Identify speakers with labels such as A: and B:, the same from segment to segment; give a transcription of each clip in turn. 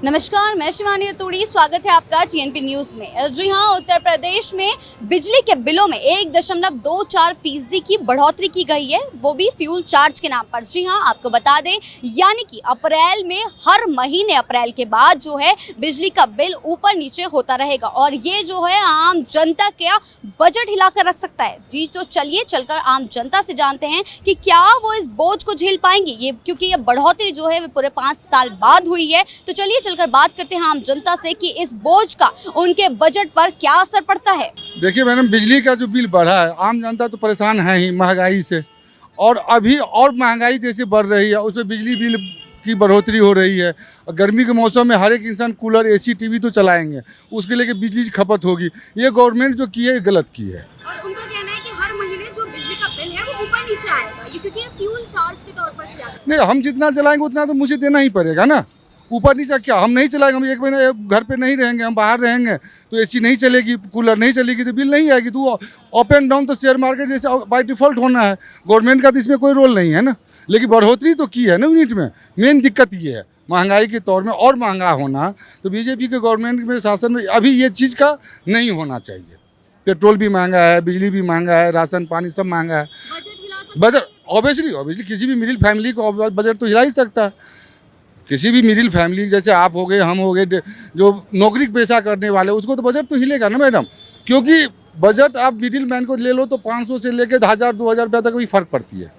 A: नमस्कार, मैं शिवानी अतुड़ी। स्वागत है आपका टीएनपी न्यूज में। जी हाँ, उत्तर प्रदेश में बिजली के बिलों में 1.24% की बढ़ोतरी की गई है, वो भी फ्यूल चार्ज के नाम पर। जी हाँ, आपको बता दें, यानी कि अप्रैल में हर महीने अप्रैल के बाद जो है बिजली का बिल ऊपर नीचे होता रहेगा और ये जो है आम जनता का बजट हिलाकर रख सकता है। जी तो चलिए चलकर आम जनता से जानते हैं कि क्या वो इस बोझ को झेल पाएंगे, ये क्योंकि ये बढ़ोतरी जो है वो पूरे 5 साल बाद हुई है। तो चलिए कर बात करते हैं आम जनता से कि इस बोझ का उनके बजट पर क्या असर पड़ता है।
B: देखिए मैडम, बिजली का जो बिल बढ़ा है, आम जनता तो परेशान है ही महंगाई से, और अभी और महंगाई जैसे बढ़ रही है उसमें बिजली बिल की बढ़ोतरी हो रही है। गर्मी के मौसम में हर एक इंसान कूलर, एसी, टीवी तो चलाएंगे, उसके लिए बिजली की खपत होगी। ये गवर्नमेंट जो की है गलत की है।
A: और उनका कहना है कि हर महीने जो बिजली का बिल है वो ऊपर नीचे आएगा, ये क्योंकि फ्यूल चार्ज के तौर पर किया जाता है।
B: नहीं, हम जितना चलाएंगे उतना तो मुझे देना ही पड़ेगा ना। ऊपर नीचे क्या, हम नहीं चलाएंगे, हम एक महीना घर पे नहीं रहेंगे, हम बाहर रहेंगे तो एसी नहीं चलेगी, कूलर नहीं चलेगी तो बिल नहीं आएगी। तो अप एंड डाउन तो शेयर मार्केट जैसे बाय डिफ़ॉल्ट होना है। गवर्नमेंट का तो इसमें कोई रोल नहीं है ना, लेकिन बढ़ोतरी तो की है ना यूनिट में। मेन दिक्कत ये है महंगाई के तौर में और महंगा होना। तो बीजेपी के गवर्नमेंट में, शासन में अभी ये चीज़ का नहीं होना चाहिए। पेट्रोल भी महंगा है, बिजली भी महंगा है, राशन पानी सब महंगा है। बजट ऑब्वियसली किसी भी मिडिल फैमिली को बजट तो हिला ही सकता है। किसी भी मिडिल फैमिली जैसे आप हो गए, हम हो गए, जो नौकरी पेशा करने वाले, उसको तो बजट तो हिलेगा ना मैडम। क्योंकि बजट आप मिडिल मैन को ले लो तो 500 से लेकर 1000-2000 रुपये तक भी फ़र्क पड़ती है।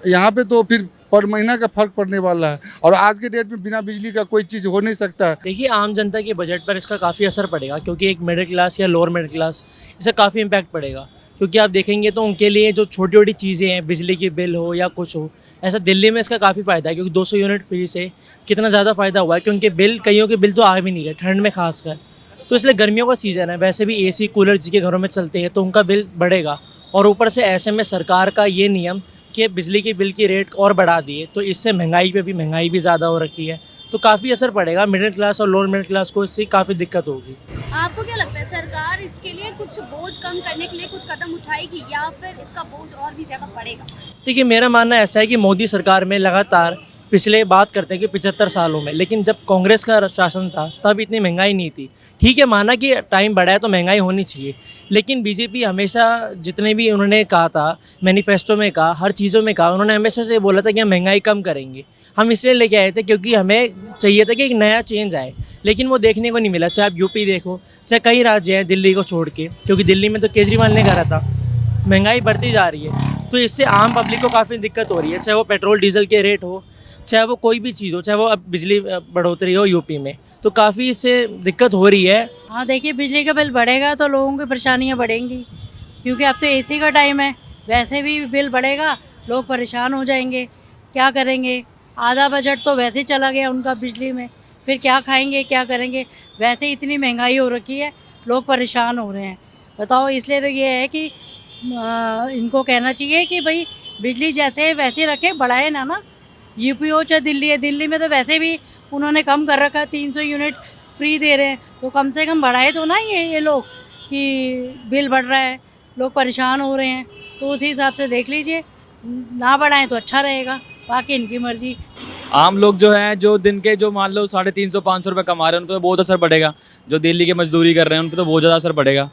B: यहाँ पे तो फिर पर महीना का फर्क पड़ने वाला है, और आज के डेट में बिना बिजली का कोई चीज़ हो नहीं सकता है।
C: देखिए, आम जनता के बजट पर इसका काफ़ी असर पड़ेगा, क्योंकि एक मिडिल क्लास या लोअर मिडिल क्लास, इससे काफ़ी इम्पैक्ट पड़ेगा। क्योंकि आप देखेंगे तो उनके लिए जो छोटी छोटी चीज़ें हैं, बिजली की बिल हो या कुछ हो, ऐसा दिल्ली में इसका काफ़ी फ़ायदा है। क्योंकि 200 यूनिट फ्री से कितना ज़्यादा फ़ायदा हुआ है कि उनके बिल, कईयों के बिल तो आ भी नहीं रहे, ठंड में खासकर। तो इसलिए गर्मियों का सीज़न है, वैसे भी एसी कूलर जिसके घरों में चलते हैं तो उनका बिल बढ़ेगा। और ऊपर से ऐसे में सरकार का ये नियम कि बिजली के बिल की रेट और बढ़ा दिए, तो इससे महंगाई भी ज़्यादा हो रखी है। तो काफ़ी असर पड़ेगा मिडिल क्लास और लोअर मिडिल क्लास को, इससे काफ़ी दिक्कत होगी।
A: आपको क्या लगता है, सरकार इसके लिए कुछ बोझ कम करने के लिए कुछ कदम उठाएगी या फिर इसका बोझ और भी ज़्यादा बढ़ेगा?
C: देखिए, मेरा मानना ऐसा है कि मोदी सरकार में लगातार पिछले बात करते हैं कि 75 सालों में, लेकिन जब कांग्रेस का शासन था तब इतनी महंगाई नहीं थी। ठीक है, माना कि टाइम बढ़ा है तो महंगाई होनी चाहिए, लेकिन बीजेपी हमेशा, जितने भी उन्होंने कहा था, मैनिफेस्टो में कहा, हर चीज़ों में कहा, उन्होंने हमेशा से बोला था कि हम महंगाई कम करेंगे। हम इसलिए लेके आए थे क्योंकि हमें चाहिए था कि एक नया चेंज आए, लेकिन वो देखने को नहीं मिला। चाहे आप यूपी देखो, चाहे कई राज्य हैं दिल्ली को छोड़ के, क्योंकि दिल्ली में तो केजरीवाल ने करा था। महंगाई बढ़ती जा रही है, तो इससे आम पब्लिक को काफ़ी दिक्कत हो रही है। चाहे वो पेट्रोल डीजल के रेट हो, चाहे वो कोई भी चीज़ हो, चाहे वो अब बिजली बढ़ोतरी हो यूपी में, तो काफ़ी इससे दिक्कत हो रही है।
D: हाँ, देखिए, बिजली का बिल बढ़ेगा तो लोगों की परेशानियाँ बढ़ेंगी, क्योंकि अब तो एसी का टाइम है, वैसे भी बिल बढ़ेगा, लोग परेशान हो जाएंगे। क्या करेंगे? आधा बजट तो वैसे चला गया उनका बिजली में, फिर क्या खाएंगे, क्या करेंगे? वैसे इतनी महंगाई हो रखी है, लोग परेशान हो रहे हैं। बताओ, इसलिए तो ये है कि इनको कहना चाहिए कि भाई बिजली जैसे वैसे रखे, बढ़ाए ना। यूपी हो चाहे दिल्ली है, दिल्ली में तो वैसे भी उन्होंने कम कर रखा है, 300 यूनिट फ्री दे रहे हैं, तो कम से कम बढ़ाए तो ना ये लोग कि बिल बढ़ रहा है, लोग परेशान हो रहे हैं। तो उसी हिसाब से देख लीजिए, ना बढ़ाएं तो अच्छा रहेगा, बाकी इनकी मर्जी।
E: आम लोग जो हैं, जो दिन के जो मान लो 350-500 रुपये कमा रहे हैं, उन पर तो बहुत असर पड़ेगा। जो दिल्ली की मजदूरी कर रहे हैं उन पर तो बहुत ज़्यादा असर पड़ेगा।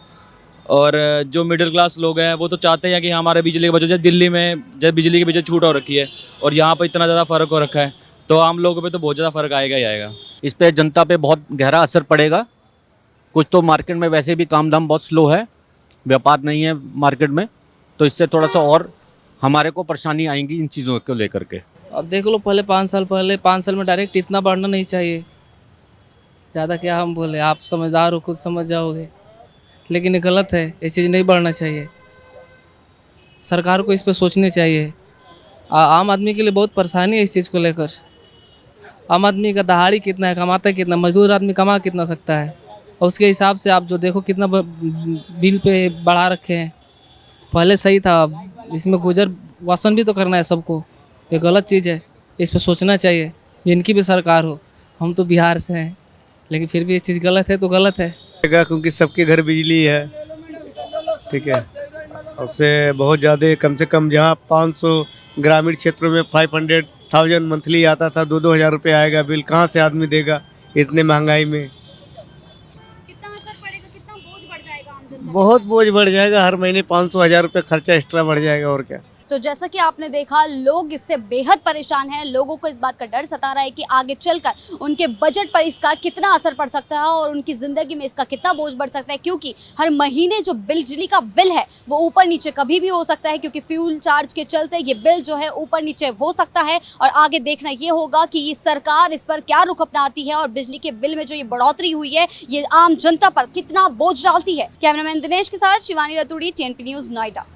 E: और जो मिडिल क्लास लोग हैं वो तो चाहते हैं कि हमारे बिजली का बजट, जैसे दिल्ली में जब बिजली की बजट छूट हो रखी है और यहाँ पर इतना ज़्यादा फ़र्क हो रखा है, तो आम लोगों पे तो बहुत ज़्यादा फ़र्क आएगा ही आएगा।
F: इस पे जनता पे बहुत गहरा असर पड़ेगा। कुछ तो मार्केट में वैसे भी काम धाम बहुत स्लो है, व्यापार नहीं है मार्केट में, तो इससे थोड़ा सा और हमारे को परेशानी आएंगी इन चीज़ों को लेकर के।
G: अब देख लो, पहले 5 साल में डायरेक्ट इतना बढ़ना नहीं चाहिए। ज़्यादा क्या हम बोले, आप समझदार हो, खुद समझ जाओगे, लेकिन ये गलत है, ये चीज़ नहीं बढ़ना चाहिए। सरकार को इस पर सोचना चाहिए। आम आदमी के लिए बहुत परेशानी है इस चीज़ को लेकर। आम आदमी का दहाड़ी कितना है, कमाता है कितना, मजदूर आदमी कमा कितना सकता है, और उसके हिसाब से आप जो देखो कितना बिल पे बढ़ा रखे हैं। पहले सही था, इसमें गुजर वासन भी तो करना है सबको। ये गलत चीज़ है, इस पर सोचना चाहिए, जिनकी भी सरकार हो। हम तो बिहार से हैं, लेकिन फिर भी ये चीज़ गलत है तो गलत है,
H: क्योंकि सबके घर बिजली है। ठीक है, उससे बहुत ज़्यादा, कम से कम जहाँ 500 ग्रामीण क्षेत्रों में 500,000 मंथली आता था, 2-2 हज़ार रुपये आएगा बिल, कहाँ से आदमी देगा? इतने महंगाई में
A: कितना असर पड़ेगा, कितना बोझ बढ़ जाएगा आम जनता पर?
H: बहुत बोझ बढ़ जाएगा, हर महीने 500-1000 रुपये खर्चा एक्स्ट्रा बढ़ जाएगा और क्या।
A: तो जैसा कि आपने देखा, लोग इससे बेहद परेशान हैं। लोगों को इस बात का डर सता रहा है कि आगे चलकर उनके बजट पर इसका कितना असर पड़ सकता है और उनकी ज़िंदगी में इसका कितना बोझ बढ़ सकता है, क्योंकि हर महीने जो बिजली का बिल है वो ऊपर नीचे कभी भी हो सकता है, क्योंकि फ्यूल चार्ज के चलते ये बिल जो है ऊपर नीचे हो सकता है। और आगे देखना ये होगा कि ये सरकार इस पर क्या रुख अपनाती है और बिजली के बिल में जो ये बढ़ोतरी हुई है ये आम जनता पर कितना बोझ डालती है। कैमरामैन दिनेश के साथ शिवानी रतूड़ी, TNP न्यूज़, नोएडा।